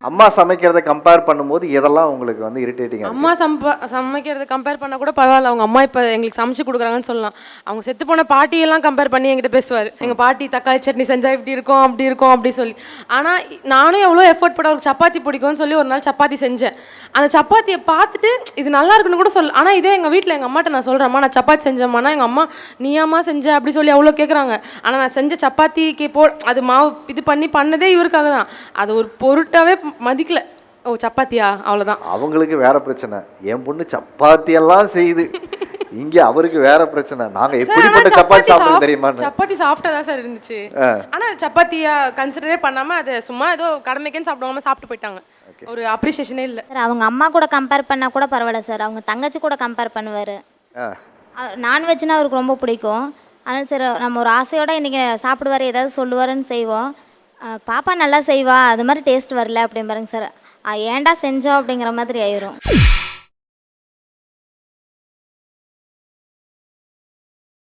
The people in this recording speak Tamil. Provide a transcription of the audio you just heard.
அம்மா சமைக்கிறத கம்பேர் பண்ணும்போது எதெல்லாம் உங்களுக்கு வந்து இரிட்டேட்டிங்கா இருக்கு? அம்மா சமைக்கிறத கம்பேர் பண்ணால் கூட பரவாயில்ல, அவங்க அம்மா இப்போ எங்களுக்கு சமைச்சு கொடுக்குறாங்கன்னு சொல்லலாம். அவங்க செத்து போன பாட்டியெல்லாம் கம்பேர் பண்ணி என்கிட்ட பேசுவார். எங்கள் பாட்டி தக்காளி சட்னி செஞ்சால் இப்படி இருக்கும் அப்படி இருக்கும் அப்படி சொல்லி. ஆனால் நானும் எவ்வளோ எஃபோர்ட் போட அவருக்கு சப்பாத்தி பிடிக்கும்னு சொல்லி ஒரு நாள் சப்பாத்தி செஞ்சேன். அந்த சப்பாத்தியை பார்த்துட்டு இது நல்லா இருக்குன்னு கூட சொல்ல. ஆனால் இதே எங்கள் வீட்டில் எங்கள் அம்மாட்ட நான் சொல்கிறேம்மா நான் சப்பாத்தி செஞ்சேம்மானா எங்கள் அம்மா நீயாம்மா செஞ்ச அப்படி சொல்லி அவ்வளோ கேட்குறாங்க. ஆனால் நான் செஞ்ச சப்பாத்திக்கு அது மாவு இது பண்ணதே இவருக்காக தான். அது ஒரு பொருட்டாவே மதிக்கல. ஓ சப்பாத்தியா அவ்வளோதான். அவங்களுக்கு வேற பிரச்சனை. என் பொண்ணு சப்பாத்தி எல்லாம் செய்யுது. இங்க அவருக்கு வேற பிரச்சனை. நாங்க எப்படிப்பட்ட சப்பாத்தி சாப்பிடுறது தெரியுமான்னு. சப்பாத்தி சாஃப்டா தான் சார் இருந்துச்சு. ஆனா சப்பாத்தியா கன்சிடரே பண்ணாம அது சும்மா ஏதோ கடமைக்குன்னு சாப்பிடுவாம சாப்பிட்டு போயிட்டாங்க. ஒரு அப்ரிசியேஷனே இல்லை சார். அவங்க அம்மா கூட கம்பேர் பண்ணால் கூட பரவாயில்ல சார். அவங்க தங்கச்சி கூட கம்பேர் பண்ணுவார். நான்வெஜ்னால் அவருக்கு ரொம்ப பிடிக்கும். அதனால் சார் நம்ம ஒரு ஆசையோடு இன்றைக்கி சாப்பிடுவார், ஏதாவது சொல்லுவாருன்னு செய்வோம். பாப்பா நல்லா செய்வா, அது மாதிரி டேஸ்ட் வரல அப்படின்னு பாருங்க சார். ஏன்டா செஞ்சோம் அப்படிங்கிற மாதிரி ஆயிரும்.